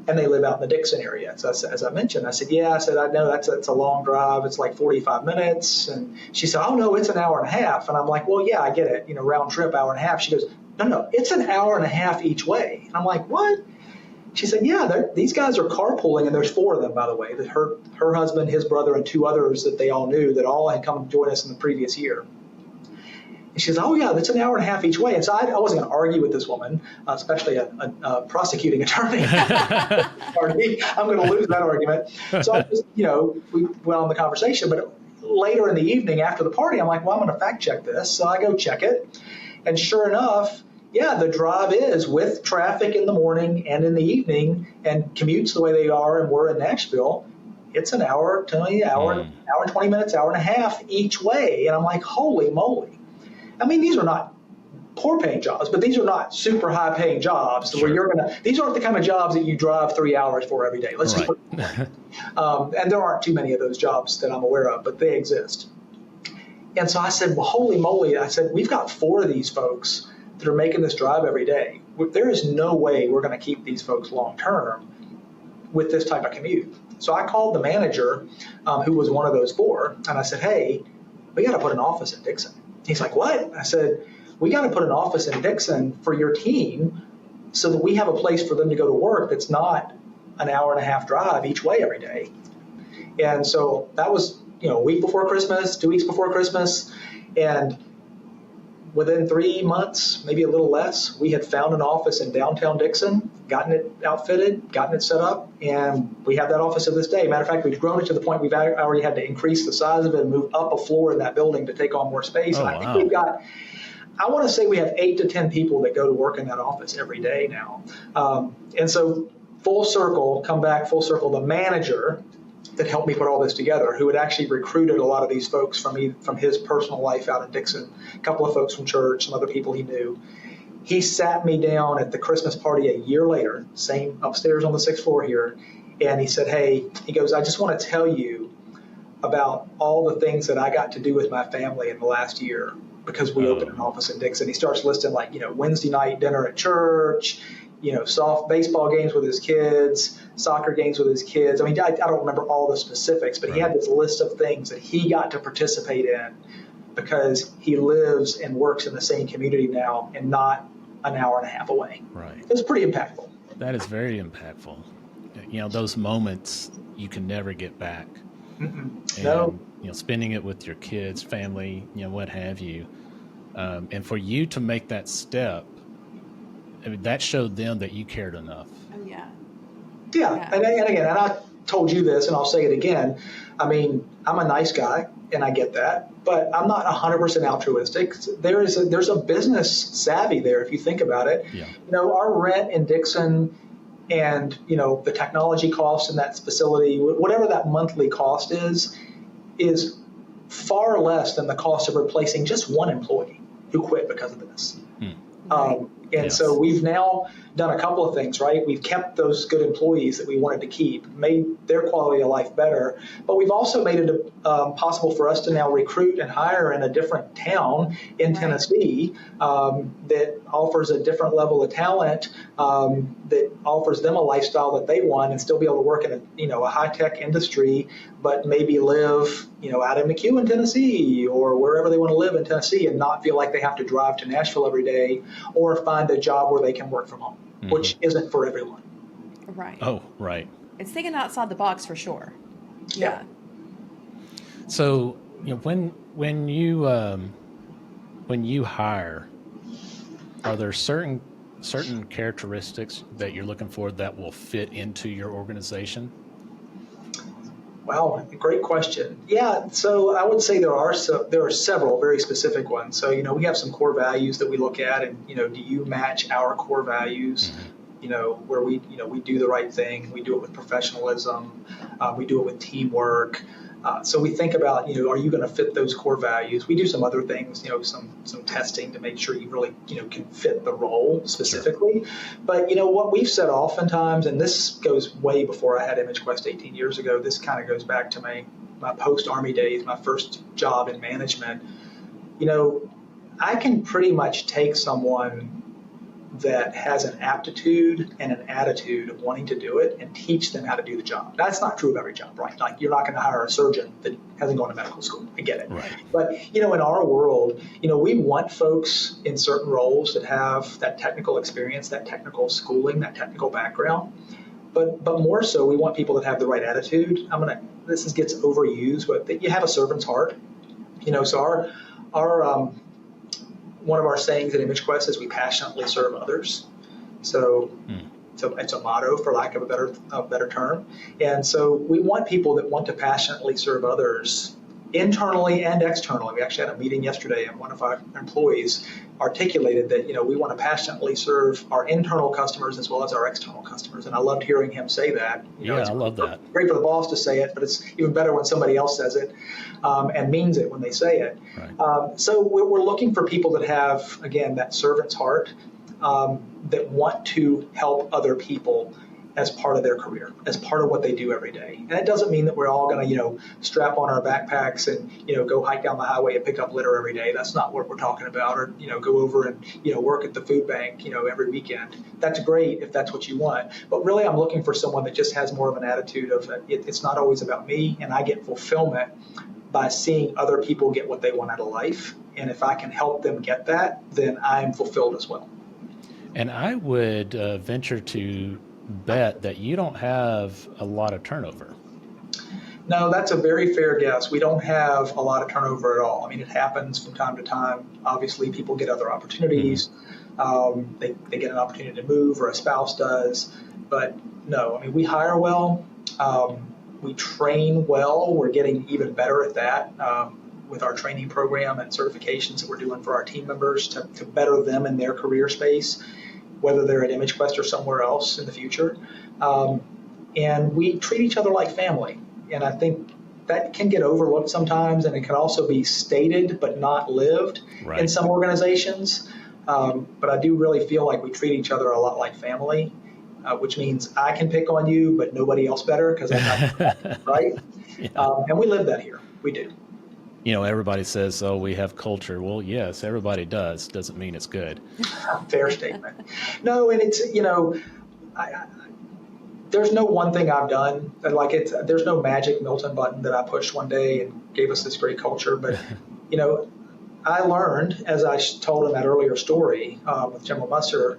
And they live out in the Dixon area. So as I mentioned, I said, I know that's a long drive. It's like 45 minutes. And she said, oh, no, it's an hour and a half. And I'm like, well, yeah, I get it. Round trip, hour and a half. She goes, no, it's an hour and a half each way. And I'm like, what? She said, yeah, these guys are carpooling, and there's four of them, by the way. Her husband, his brother, and two others that they all knew that all had come to join us in the previous year. And she says, oh, yeah, that's an hour and a half each way. And so I wasn't going to argue with this woman, especially a prosecuting attorney. I'm going to lose that argument. So I just, we went on the conversation. But later in the evening after the party, I'm like, well, I'm going to fact check this. So I go check it. And sure enough, yeah, the drive is with traffic in the morning and in the evening and commutes the way they are and we're in Nashville. It's an hour, hour and 20 minutes, hour and a half each way. And I'm like, holy moly. I mean, these are not poor paying jobs, but these are not super high paying jobs where these aren't the kind of jobs that you drive 3 hours for every day. Let's just put it that way. And there aren't too many of those jobs that I'm aware of, but they exist. And so I said, well, holy moly. I said, we've got four of these folks that are making this drive every day. There is no way we're going to keep these folks long term with this type of commute. So I called the manager, who was one of those four, and I said, hey, we got to put an office in Dixon. He's like, what? I said, we got to put an office in Dixon for your team so that we have a place for them to go to work that's not an hour and a half drive each way every day. And so that was, a week before Christmas, 2 weeks before Christmas, and within 3 months, maybe a little less, we had found an office in downtown Dixon, gotten it outfitted, gotten it set up, and we have that office to this day. Matter of fact, we've grown it to the point we've already had to increase the size of it and move up a floor in that building to take on more space. And I think we've got, I want to say we have 8 to 10 people that go to work in that office every day now. And so come back full circle, the manager that helped me put all this together, who had actually recruited a lot of these folks from his personal life out in Dixon, a couple of folks from church, some other people he knew. He sat me down at the Christmas party a year later, same upstairs on the 6th floor here, and he said, hey, he goes, I just want to tell you about all the things that I got to do with my family in the last year because we opened an office in Dixon. He starts listing Wednesday night dinner at church, soft baseball games with his kids, soccer games with his kids. I mean, I don't remember all the specifics, but he had this list of things that he got to participate in because he lives and works in the same community now and not an hour and a half away. Right. It's pretty impactful. That is very impactful. Those moments you can never get back. Mm-mm. And, No. Spending it with your kids, family, what have you. And for you to make that step, I mean, that showed them that you cared enough. Oh, yeah. Yeah. And again, and I told you this, and I'll say it again. I mean, I'm a nice guy, and I get that, but I'm not 100% altruistic. There's a business savvy there if you think about it. Yeah. Our rent in Dixon and, the technology costs in that facility, whatever that monthly cost is far less than the cost of replacing just one employee who quit because of this. And so we've now done a couple of things, right? We've kept those good employees that we wanted to keep, made their quality of life better, but we've also made it possible for us to now recruit and hire in a different town in Tennessee that offers a different level of talent, that offers them a lifestyle that they want and still be able to work in a high-tech industry, but maybe live, out in McEwen, Tennessee, or wherever they want to live in Tennessee and not feel like they have to drive to Nashville every day or find a job where they can work from home, which isn't for everyone. Right. Oh, right. It's thinking outside the box for sure. Yeah. So, when you hire, are there certain characteristics that you're looking for that will fit into your organization? Wow, great question. Yeah, so I would say there are several very specific ones. So, we have some core values that we look at, and do you match our core values? Where we do the right thing, we do it with professionalism, we do it with teamwork, So we think about, are you going to fit those core values? We do some other things, some testing to make sure you really, can fit the role specifically. Sure. But, what we've said oftentimes, and this goes way before I had ImageQuest 18 years ago, this kind of goes back to my post-Army days, my first job in management. I can pretty much take someone that has an aptitude and an attitude of wanting to do it and teach them how to do the job. That's not true of every job, right? Like, you're not going to hire a surgeon that hasn't gone to medical school. I get it. Right. But, in our world, we want folks in certain roles that have that technical experience, that technical schooling, that technical background. But more so, we want people that have the right attitude. This gets overused, but that you have a servant's heart. So our one of our sayings at ImageQuest is we passionately serve others. So it's a motto, for lack of a better term. And so we want people that want to passionately serve others internally and externally. We actually had a meeting yesterday, and one of our employees articulated that, we want to passionately serve our internal customers as well as our external customers. And I loved hearing him say that. I love that. Great for the boss to say it, but it's even better when somebody else says it and means it when they say it. Right. So we're looking for people that have, again, that servant's heart, that want to help other people as part of their career, as part of what they do every day. And it doesn't mean that we're all going to, strap on our backpacks and, go hike down the highway and pick up litter every day. That's not what we're talking about. Or, go over and, work at the food bank, every weekend. That's great if that's what you want. But really, I'm looking for someone that just has more of an attitude of it's not always about me, and I get fulfillment by seeing other people get what they want out of life. And if I can help them get that, then I'm fulfilled as well. And I would venture to bet that you don't have a lot of turnover. No, that's a very fair guess. We don't have a lot of turnover at all. It happens from time to time. Obviously, people get other opportunities. Mm-hmm. They get an opportunity to move, or a spouse does. But no, we hire well. We train well. We're getting even better at that with our training program and certifications that we're doing for our team members to better them in their career space, whether they're at ImageQuest or somewhere else in the future. And we treat each other like family. And I think that can get overlooked sometimes, and it can also be stated but not lived in some organizations. But I do really feel like we treat each other a lot like family, which means I can pick on you, but nobody else better, because I'm not, right? Yeah. And we live that here. We do. Everybody says, oh, we have culture. Well, yes, everybody does. Doesn't mean it's good. Fair statement. No, and it's, there's no one thing I've done. There's no magic Milton button that I pushed one day and gave us this great culture. But, I learned, as I told in that earlier story with General Musser,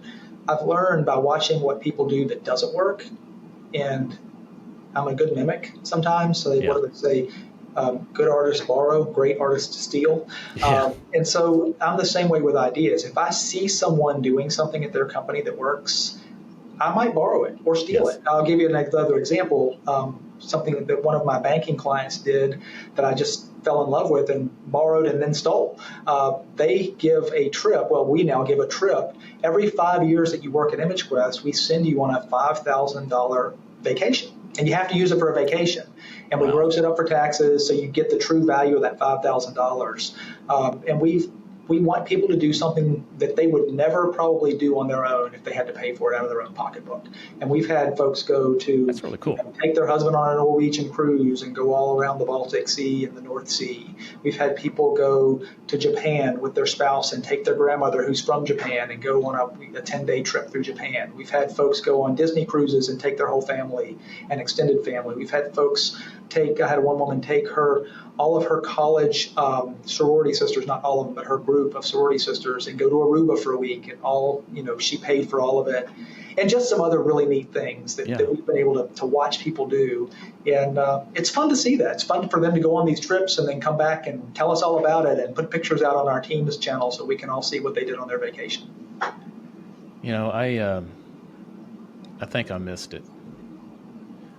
I've learned by watching what people do that doesn't work. And I'm a good mimic sometimes. So what do they say? Good artists borrow, great artists steal. And so I'm the same way with ideas. If I see someone doing something at their company that works, I might borrow it or steal it. I'll give you another example, something that one of my banking clients did that I just fell in love with and borrowed and then stole. They give a trip. Well, we now give a trip. Every 5 years that you work at ImageQuest, we send you on a $5,000 vacation. And you have to use it for a vacation. And we gross it up for taxes, so you get the true value of that $5,000. And we want people to do something that they would never probably do on their own if they had to pay for it out of their own pocketbook. And we've had folks go to That's really cool. Take their husband on a Norwegian cruise and go all around the Baltic Sea and the North Sea. We've had people go to Japan with their spouse and take their grandmother who's from Japan and go on a 10-day trip through Japan. We've had folks go on Disney cruises and take their whole family and extended family. We've had folks I had one woman take all of her college sorority sisters, not all of them, but her group of sorority sisters, and go to Aruba for a week, and she paid for all of it. And just some other really neat things that we've been able to watch people do. And it's fun to see that. It's fun for them to go on these trips and then come back and tell us all about it and put pictures out on our team's channel so we can all see what they did on their vacation. I think I missed it.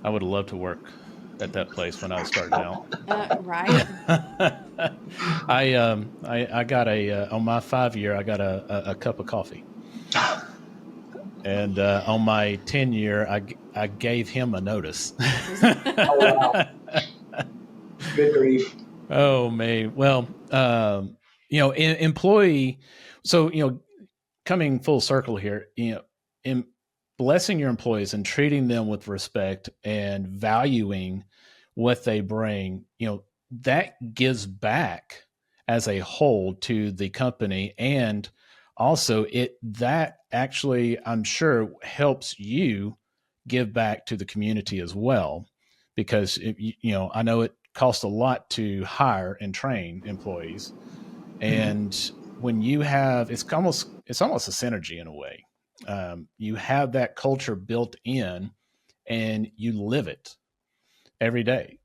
I would love to work at that place when I was starting out. Right. I got on my 5-year, I got a cup of coffee. And on my 10-year, I gave him a notice. Oh, wow. Good grief. Oh, man. Well, employee. So, coming full circle here, in blessing your employees and treating them with respect and valuing what they bring, that gives back as a whole to the company. And also that actually, I'm sure, helps you give back to the community as well, because I know it costs a lot to hire and train employees. And when you have, it's almost a synergy in a way. You have that culture built in and you live it every day.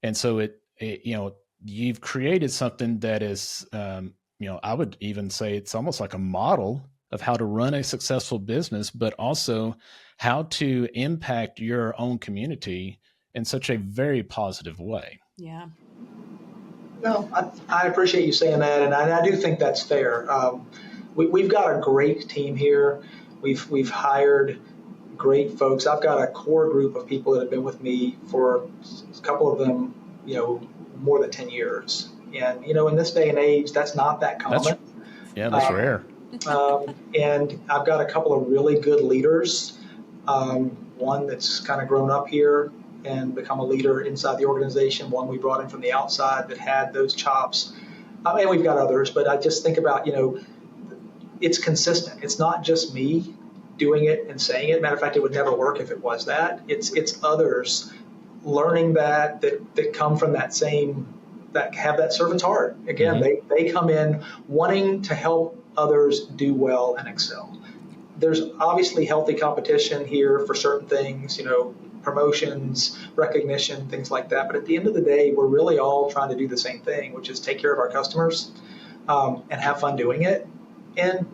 And so you've created something that is, I would even say it's almost like a model of how to run a successful business, but also how to impact your own community in such a very positive way. Yeah. No, I appreciate you saying that, and I do think that's fair. We've got a great team here. We've hired great folks. I've got a core group of people that have been with me for a couple of them, more than 10 years. And, in this day and age, that's not that common. That's rare. And I've got a couple of really good leaders. One that's kind of grown up here and become a leader inside the organization. One we brought in from the outside that had those chops. And we've got others, but I just think about, it's consistent. It's not just me doing it and saying it. Matter of fact, it would never work if it was that. It's others learning that come from that have that servant's heart. Again, they come in wanting to help others do well and excel. There's obviously healthy competition here for certain things, promotions, recognition, things like that. But at the end of the day, we're really all trying to do the same thing, which is take care of our customers and have fun doing it, and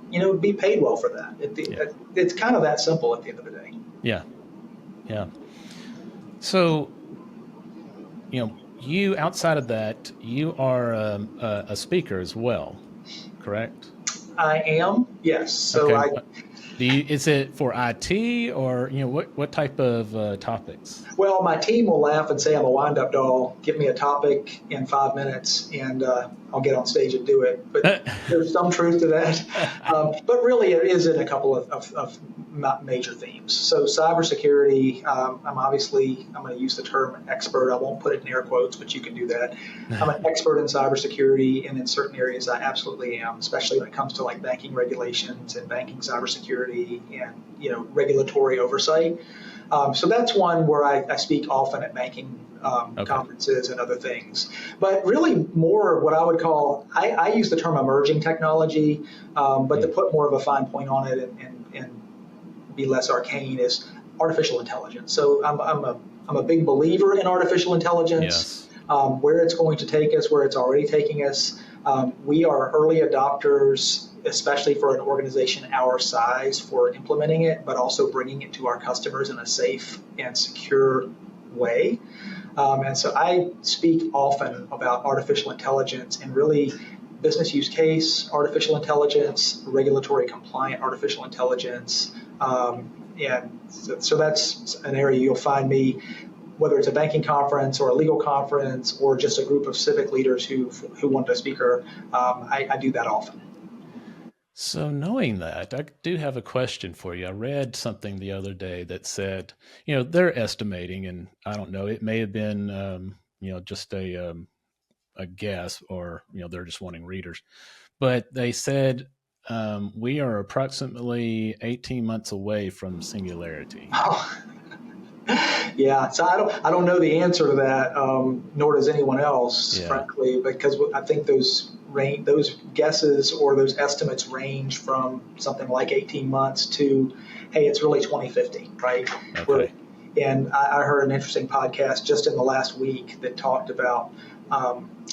be paid well for that. It's kind of that simple at the end of the day. Yeah. So, you outside of that, you are a speaker as well, correct? I am, yes. So okay. Is it for IT or what type of topics? Well, my team will laugh and say I'm a wind-up doll. Give me a topic in 5 minutes, and I'll get on stage and do it. But there's some truth to that. But really, it is in a couple of major themes. So cybersecurity, I'm going to use the term expert. I won't put it in air quotes, but you can do that. I'm an expert in cybersecurity, and in certain areas I absolutely am, especially when it comes to like banking regulations and banking cybersecurity and regulatory oversight. So that's one where I speak often at banking conferences and other things. But really more what I would call, I use the term emerging technology, but to put more of a fine point on it and be less arcane is artificial intelligence. So I'm a big believer in artificial intelligence, where it's going to take us, where it's already taking us. We are early adopters, especially for an organization our size, for implementing it, but also bringing it to our customers in a safe and secure way. And so I speak often about artificial intelligence and really business use case artificial intelligence, regulatory compliant artificial intelligence. And so that's an area you'll find me, whether it's a banking conference or a legal conference or just a group of civic leaders who want a speaker. I do that often. So knowing that, I do have a question for you. I read something the other day that said, they're estimating, and I don't know, it may have been, just a guess, or, they're just wanting readers, but they said, we are approximately 18 months away from singularity. Oh. Yeah, so I don't know the answer to that, nor does anyone else, frankly, because I think those guesses or those estimates range from something like 18 months to, hey, it's really 2050, right? Okay. And I heard an interesting podcast just in the last week that talked about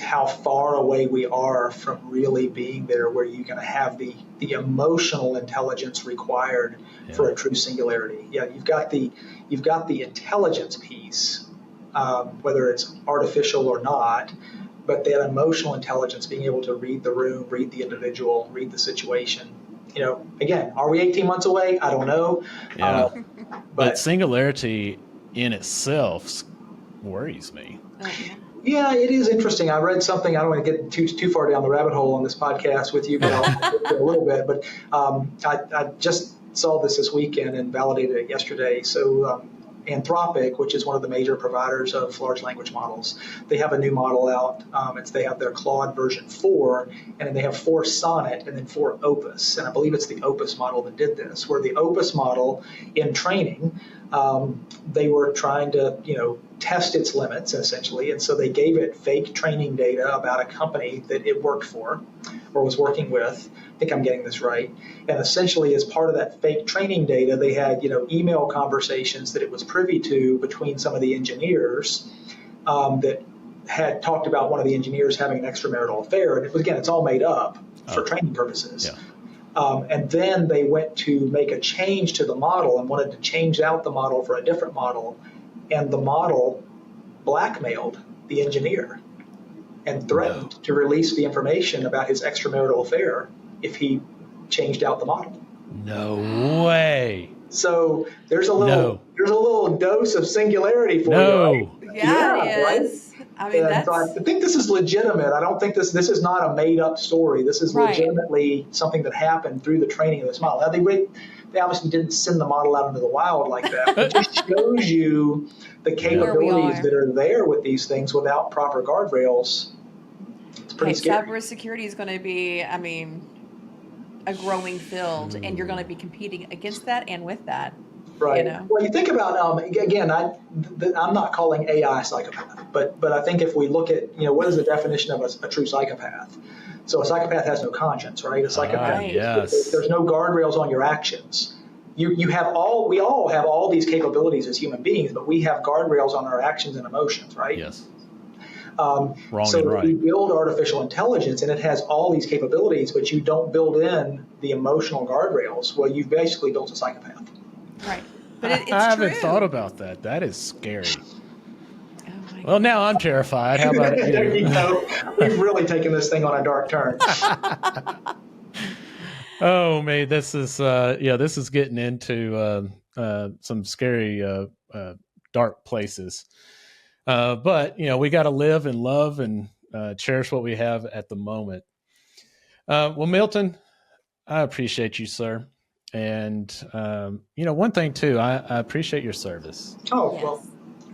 how far away we are from really being there, where you're going to have the emotional intelligence required for a true singularity. Yeah, you've got the intelligence piece, whether it's artificial or not, but that emotional intelligence, being able to read the room, read the individual, read the situation. Again, are we 18 months away? I don't know. Yeah. But singularity in itself worries me. Yeah, it is interesting. I read something. I don't want to get too far down the rabbit hole on this podcast with you, but I'll get a little bit. But I just saw this weekend and validated it yesterday. So Anthropic, which is one of the major providers of large language models, they have a new model out. They have their Claude version 4, and then they have 4 Sonnet and then 4 Opus. And I believe it's the Opus model that did this, where the Opus model in training, they were trying to, test its limits essentially. And so they gave it fake training data about a company that it worked for or was working with. I think I'm getting this right. And essentially, as part of that fake training data, they had, email conversations that it was privy to between some of the engineers that had talked about one of the engineers having an extramarital affair. And again, it's all made up for training purposes. Yeah. And then they went to make a change to the model and wanted to change out the model for a different model. And the model blackmailed the engineer and threatened to release the information about his extramarital affair if he changed out the model. No way. So there's a little dose of singularity for you. Right? Yeah, it is. Right? I mean, so I think this is legitimate. I don't think this is not a made up story. This is legitimately something that happened through the training of this model. Now, they obviously didn't send the model out into the wild like that. It just shows you the capabilities that are there with these things without proper guardrails. It's pretty scary. Cybersecurity is going to be, a growing field, and you're going to be competing against that and with that. Right. Well, you think about, again, I'm not calling AI psychopath, but I think if we look at, what is the definition of a true psychopath? So a psychopath has no conscience, right? A psychopath, there's no guardrails on your actions. We all have all these capabilities as human beings, but we have guardrails on our actions and emotions, right? Yes. So you build artificial intelligence, and it has all these capabilities, but you don't build in the emotional guardrails. Well, you've basically built a psychopath. Right. But it's I haven't true. thought about that. That is scary. Well, now I'm terrified. How about you? There you go. We've really taken this thing on a dark turn. Oh man, this is getting into some scary dark places. But we got to live and love and cherish what we have at the moment. Well, Milton, I appreciate you, sir. And one thing too, I appreciate your service. Oh, well.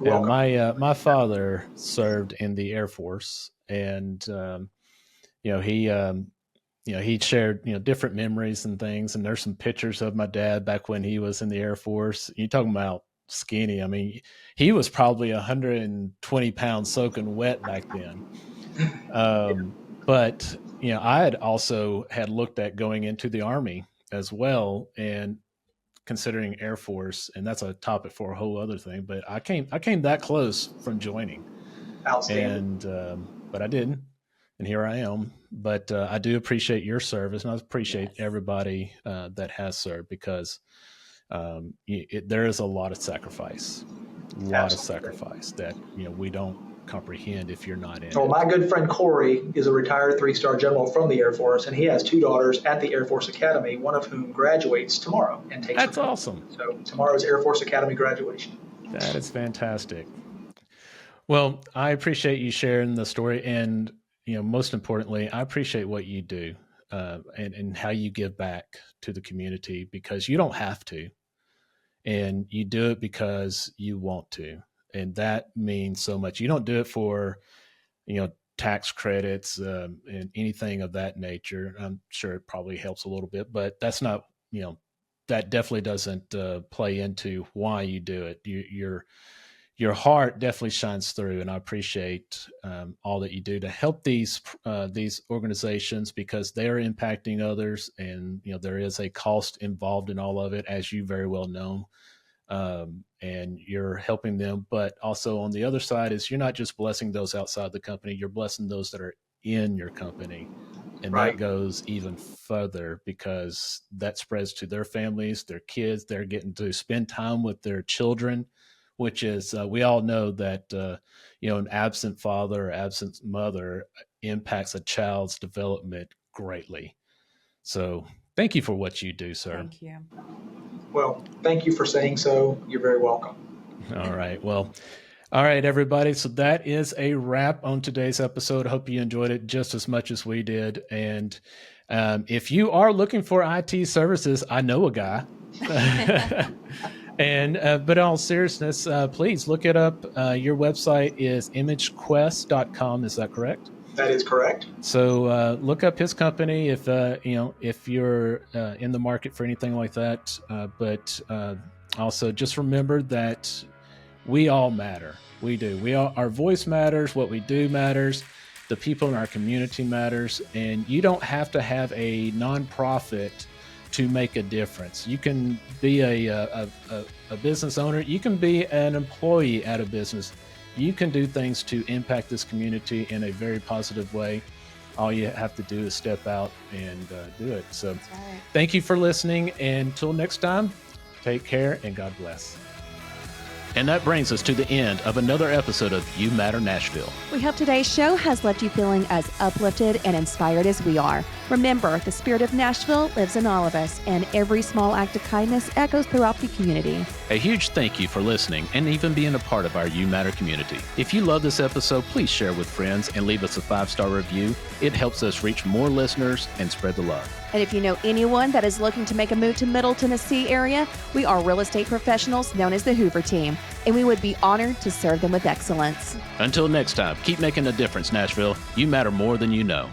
And my father served in the Air Force, and he shared different memories and things. And there's some pictures of my dad back when he was in the Air Force. You talking about skinny? I mean, he was probably 120 pounds soaking wet back then. But I had looked at going into the Army as well, and considering Air Force, and that's a topic for a whole other thing, but I came that close from joining. Outstanding. And but I didn't, and here I am. But I do appreciate your service, and I appreciate everybody that has served, because there is a lot of sacrifice, of sacrifice that we don't comprehend if you're not in it. My good friend Corey is a retired 3-star general from the Air Force, and he has 2 daughters at the Air Force Academy, one of whom graduates tomorrow and takes. That's awesome. So tomorrow's Air Force Academy graduation. That is fantastic. Well, I appreciate you sharing the story, and most importantly, I appreciate what you do and how you give back to the community, because you don't have to, and you do it because you want to. And that means so much. You don't do it for, tax credits and anything of that nature. I'm sure it probably helps a little bit, but that's not, that definitely doesn't play into why you do it. Your heart definitely shines through, and I appreciate all that you do to help these organizations, because they are impacting others, and there is a cost involved in all of it, as you very well know. And you're helping them, but also on the other side is you're not just blessing those outside the company, you're blessing those that are in your company. And that goes even further, because that spreads to their families, their kids. They're getting to spend time with their children, which is, we all know that, an absent father or absent mother impacts a child's development greatly. So thank you for what you do, sir. Thank you. Well, thank you for saying so. You're very welcome. All right. Well, All right, everybody. So that is a wrap on today's episode. I hope you enjoyed it just as much as we did. And if you are looking for IT services, I know a guy. And but in all seriousness, please look it up. Your website is imagequest.com. Is that correct? That is correct. So look up his company if if you're in the market for anything like that. But also just remember that we all matter. We do. Our voice matters. What we do matters. The people in our community matters. And you don't have to have a nonprofit to make a difference. You can be a business owner. You can be an employee at a business. You can do things to impact this community in a very positive way. All you have to do is step out and do it. So Thank you for listening. And until next time, take care and God bless. And that brings us to the end of another episode of You Matter Nashville. We hope today's show has left you feeling as uplifted and inspired as we are. Remember, the spirit of Nashville lives in all of us, and every small act of kindness echoes throughout the community. A huge thank you for listening and even being a part of our You Matter community. If you love this episode, please share with friends and leave us a 5-star review. It helps us reach more listeners and spread the love. And if you know anyone that is looking to make a move to Middle Tennessee area, we are real estate professionals known as the Hoover Team, and we would be honored to serve them with excellence. Until next time, keep making a difference, Nashville. You matter more than you know.